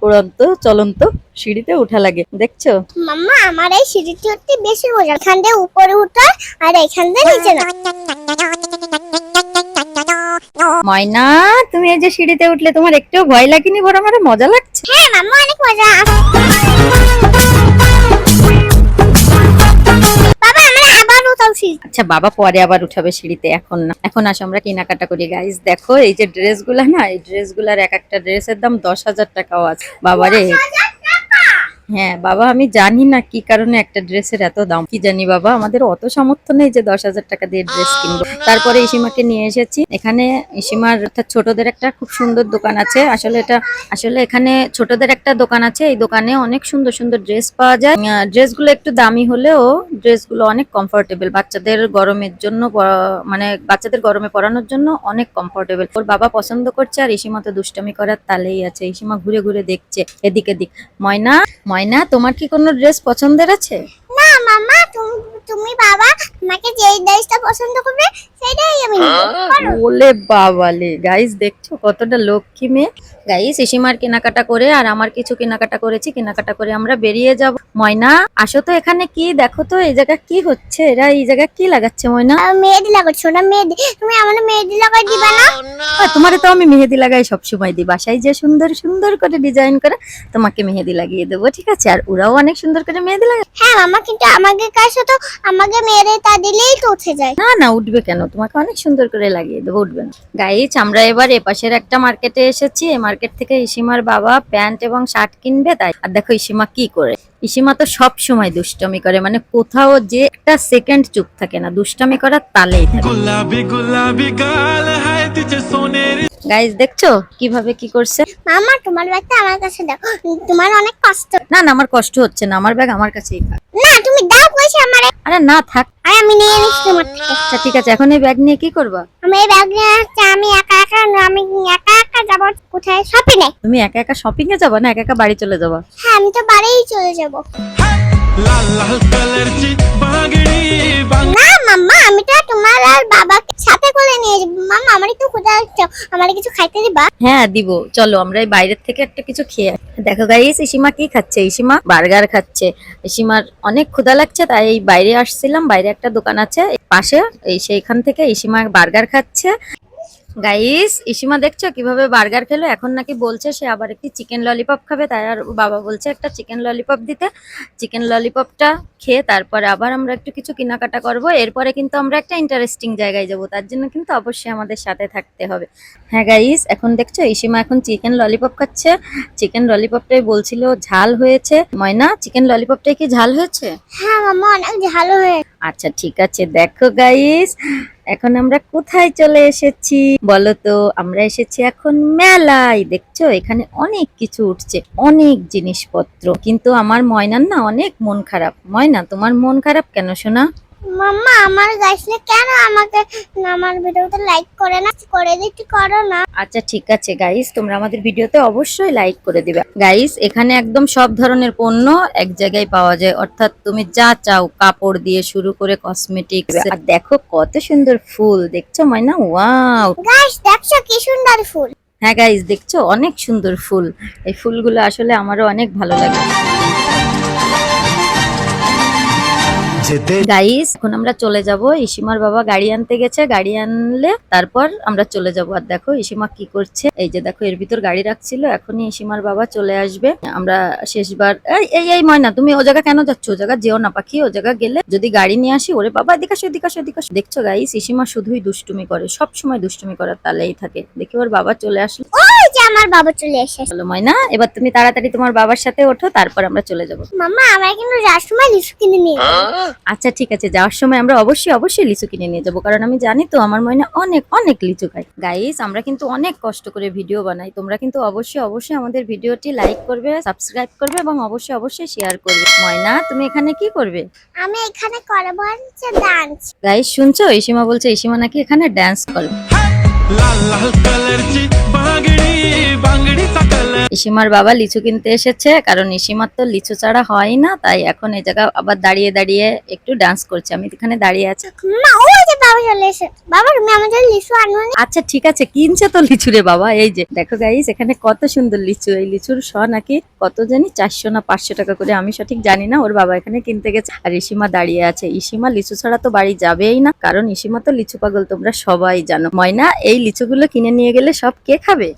Speaker 1: উড়ন্ত চলন্ত সিঁড়িতে উঠা লাগে, দেখছো?
Speaker 2: মাম্মা আমার এই সিঁড়িটি উঠতে বেশি মজা, এখান দিয়ে উপরে উঠা আর এখান দিয়ে নিচে না।
Speaker 1: ময়না তুমি এই যে সিঁড়িতে উঠলে তোমার একটুও ভয় লাগেনি? বড় আমার মজা লাগছে।
Speaker 2: হ্যাঁ মাম্মা অনেক মজা। বাবা আমরা আবার উঠাও সিঁড়ি।
Speaker 1: আচ্ছা বাবা পরে আবার উঠাবে সিঁড়িতে, এখন না। এখন আসো আমরা কেনাকাটা করি। গাইস দেখো এই যে ড্রেসগুলা না, এই ড্রেসগুলার এক একটা ড্রেসের দাম 10,000 টাকাও আছে। বাবারে হ্যাঁ বাবা, আমি জানি না কি কারণে একটা ড্রেসের এত দাম, কি জানি বাবা, আমাদের অত সামর্থ্য নেই যে 10,000 টাকা দিয়ে ড্রেস কিনবো। তারপরে ইসিমাকে নিয়ে এসেছি এখানে। ইসিমার অর্থাৎ ছোটদের একটা খুব সুন্দর দোকান আছে। আসলে এখানে ছোটদের একটা দোকান আছে, এই দোকানে অনেক সুন্দর সুন্দর ড্রেস পাওয়া যায়। ড্রেসগুলো একটু দামি হলেও ড্রেসগুলো অনেক কমফোর্টেবল, বাচ্চাদের গরমের জন্য মানে বাচ্চাদের গরমে পরানোর জন্য অনেক কমফোর্টেবল। ওর বাবা পছন্দ করছে আর ইসিমা তো দুষ্টামি করার তালেই আছে। ইসিমা ঘুরে ঘুরে দেখছে এদিক এদিক। ময়না ময়না তোমার কি কোনো ড্রেস পছন্দের আছে?
Speaker 2: না মাম্মা তুমি বাবা আমাকে যেই ড্রেসটা পছন্দ করবে সেটাই আমি নেব।
Speaker 1: ওলে বাবালে, গাইস দেখছো কতটা লক্ষ্মী মেয়ে। গাইস ইসিমার কেনাকাটা করে আর আমার কিছু কেনাকাটা করেছি, কেনাকাটা করে আমরা বেরিয়ে যাব। ময়না আসো তো এখানে, কি দেখো তো এই জায়গা কি হচ্ছে, এরা এই জায়গা কি লাগাচ্ছে? ময়না
Speaker 2: মেহেদি লাগাচ্ছো না? মেহেদি তুমি আমার মেহেদি লাগাই দিবা না?
Speaker 1: তোমারে তো আমি মেহেদি লাগাই সবসময় দিই, বাসায় যে সুন্দর সুন্দর করে ডিজাইন করে তোমাকে মেহেদি লাগিয়ে দেবো, ঠিক আছে? আর ওরাও অনেক সুন্দর করে মেহেদি লাগায়।
Speaker 2: হ্যাঁ মামা, কিন্তু আমাকে কাছে তো আমাকে মেরে তা দিলেই তো উঠে যায়।
Speaker 1: না না উঠবে কেন, তোমাকে অনেক সুন্দর করে লাগিয়ে দেবো, উঠবে না। গাইজ আমরা এবার এপাশের একটা মার্কেটে এসেছি। এই মার্কেট থেকে ইসিমার বাবা প্যান্ট এবং শার্ট কিনবে, তাই। আর দেখো ইসিমা কি করে, ইসিমা তো সব সময় দুষ্টামি করে, মানে কোথাও যে একটা সেকেন্ড চুপ থাকে না, দুষ্টামি করার তালেই থাকে।
Speaker 4: गुलाबी गुलाबी गाल है तुझे सोनेरी।
Speaker 1: গাইজ দেখছো কিভাবে কি করছে?
Speaker 2: মামা তোমার ব্যাগটা আমার কাছে দাও, তোমার অনেক কষ্ট।
Speaker 1: না না আমার কষ্ট হচ্ছে না, আমার ব্যাগ আমার কাছেই থাক।
Speaker 2: না তুমি দাও পয়সা আমারে।
Speaker 1: আরে না থাক।
Speaker 2: আর আমি নিয়ে নিচ্ছি তোমার থেকে।
Speaker 1: আচ্ছা ঠিক আছে, এখন এই ব্যাগ নিয়ে কি করবা?
Speaker 2: আমি এই ব্যাগ নিয়ে আসছি, আমি একা একা যাবো কোথায়? শপিং এ।
Speaker 1: তুমি একা একা শপিং এ যাবা না একা একা বাড়ি চলে যাবা?
Speaker 2: হ্যাঁ আমি তো বাড়িই চলে যাবো।
Speaker 4: लाल लाल कलरची बांगडी
Speaker 2: না মাম্মা, আমি তো তোমার আর বাবাকে সাথে করে নিয়ে যাবো। মাম্মা আমার একটু ক্ষুধা লাগছে, আমার কিছু খাইতে দিবা?
Speaker 1: হ্যাঁ দিব, চলো আমরা এই বাইরের থেকে একটা কিছু খেয়ে আসি। দেখো গাইস ইসিমা কি খাচ্ছে, ইসিমা বার্গার খাচ্ছে। ইসিমার অনেক ক্ষুধা লাগছে তাই এই বাইরে আসছিলাম, বাইরে একটা দোকান আছে পাশে, এই সেইখান থেকে ইসিমা বার্গার খাচ্ছে। গাইস ইসিমা দেখছো কিভাবে বার্গার খেলো, এখন নাকি বলছে সে আবার একটি চিকেন ললিপপ খাবে, তাই আর বাবা বলছে একটা চিকেন ললিপপ দিতে। চিকেন ললিপপটা খেয়ে তারপরে আবার আমরা একটু কিছু কেনাকাটা করব। এরপরে কিন্তু আমরা একটা ইন্টারেস্টিং জায়গায় যাব, তার জন্য কিন্তু অবশ্যই আমাদের সাথে থাকতে হবে। হ্যাঁ গাইস এখন দেখছো ইসিমা এখন চিকেন ললিপপ খাচ্ছে। চিকেন ললিপপটাই বলছিল ঝাল হয়েছে। ময়না চিকেন ললিপপটাই কি ঝাল হয়েছে?
Speaker 2: হ্যাঁ মাম্মা অনেক ভালো হয়ে।
Speaker 1: আচ্ছা ঠিক আছে। দেখো গাইস এখন আমরা কোথায় চলে এসেছি বলো তো? আমরা এসেছি এখন মেলায়। দেখছো এখানে অনেক কিছু উঠছে, অনেক জিনিসপত্র, কিন্তু আমার ময়নার না অনেক মন খারাপ। ময়না তোমার মন খারাপ কেন সোনা?
Speaker 2: মাম্মা আমার গাইসলে কেন আমাকে আমার ভিডিওতে লাইক করে না? করে দিতে করো না।
Speaker 1: আচ্ছা ঠিক আছে গাইস, তোমরা আমাদের ভিডিওতে অবশ্যই লাইক করে দিবে। গাইস এখানে একদম সব ধরনের পণ্য এক জায়গায় পাওয়া যায়, অর্থাৎ তুমি যা চাও কাপড় দিয়ে শুরু করে কসমেটিক্স। আর দেখো কত সুন্দর ফুল, দেখছো ময়না? ওয়াও
Speaker 2: গাইস দেখছো কি সুন্দর ফুল।
Speaker 1: হ্যাঁ গাইস দেখছো অনেক সুন্দর ফুল, এই ফুলগুলো আসলে আমারও অনেক ভালো লাগে।
Speaker 4: যেতে
Speaker 1: গাইস এখন আমরা চলে যাব, ইসিমার বাবা গাড়ি আনতে গেছে, গাড়ি আনলে তারপর আমরা চলে যাব। আর দেখো ইসিমা কি করছে, এই যে দেখো এর ভিতর গাড়ি রাখছিল, এখনই ইসিমার বাবা চলে আসবে। আমরা শেষবার এই এই এই ময়না তুমি ও জায়গা কেন যাচ্ছ? ও জায়গা যেও না পাখি, ও জায়গা গেলে যদি গাড়ি নিয়ে আসি। ওরে বাবা এদিকে আসো এদিকে আসো এদিকে আসো। দেখছো গাইস ইসিমা শুধুই দুষ্টুমি করে, সব সময় দুষ্টুমি করার তালেই থাকে। দেখি ওর বাবা চলে আসলো।
Speaker 2: ওই যে আমার বাবা চলে এসেছে।
Speaker 1: চলো ময়না এবার তুমি তাড়াতাড়ি তোমার বাবার সাথে ওঠো, তারপর আমরা চলে যাব।
Speaker 2: মাম্মা আমরা কিন্তু যাওয়ার সময় লিচু কিনে নিয়ে যাবো।
Speaker 1: আচ্ছা ঠিক আছে, যাওয়ার সময় আমরা অবশ্যই লিচু কিনে নিয়ে যাবো, কারণ আমি জানি তো আমার ময়না অনেক অনেক লিচু খায়। গাইস আমরা কিন্তু অনেক কষ্ট করে ভিডিও বানাই, তোমরা কিন্তু অবশ্যই আমাদের ভিডিওটি লাইক করবে, সাবস্ক্রাইব করবে এবং অবশ্যই শেয়ার করবে। ময়না তুমি এখানে কি করবে?
Speaker 2: আমি এখানে করবো হচ্ছে ডান্স।
Speaker 1: গাইস শুনছো ইসিমা বলছে ইসিমা নাকি এখানে ড্যান্স করবে।
Speaker 4: लाल लाल कलरची बांगडी
Speaker 1: ইসিমার বাবা লিচু কিনতে এসেছে, কারণ ইসিমার তো লিচু ছাড়া হয় না, তাই এখন এই জায়গা আবার দাঁড়িয়ে দাঁড়িয়ে একটু ডান্স করছে। আমি এখানে দাঁড়িয়ে আছি।
Speaker 2: মা ওই যে বাবা চলে এসে, বাবা তুমি আমাদের লিচু আনো নি?
Speaker 1: আচ্ছা ঠিক আছে, কিনছে তো লিচু রে বাবা। এই যে দেখো গাইস, এখানে কত সুন্দর লিচু। এই লিচুর শ নাকি কত জানি 400 না 500 টাকা করে, আমি সঠিক জানি না। ওর বাবা এখানে কিনতে গেছে আর ইসিমা দাঁড়িয়ে আছে। ইসিমা লিচু ছাড়া তো বাড়ি যাবেই না, কারণ ইসিমা তো লিচু পাগল, তোমরা সবাই জানো। ময়না, এই লিচুগুলো কিনে নিয়ে গেলে সব কে খাবে?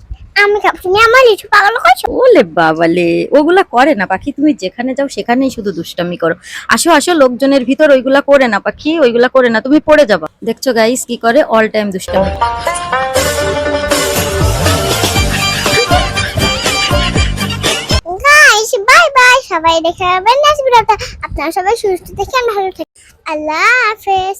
Speaker 2: আমি খাবো। তুমি আমার লিচু পাগল করছো?
Speaker 1: ওলে বাবালে, ওগুলা করে না পাখি, তুমি যেখানে যাও সেখানেই শুধু দুষ্টামি করো। আসো আসো, লোকজনের ভিতর ওইগুলা করে না পাখি, ওইগুলা করে না, তুমি পড়ে যাবা। দেখছো গাইস কি করে, অল টাইম দুষ্টামি।
Speaker 2: গাইস বাই বাই, সবাই দেখা হবে নেক্সট ভিডিওতে। আপনারা সবাই সুস্থ থাকেন, ভালো থাকেন। আল্লাহ হাফেজ।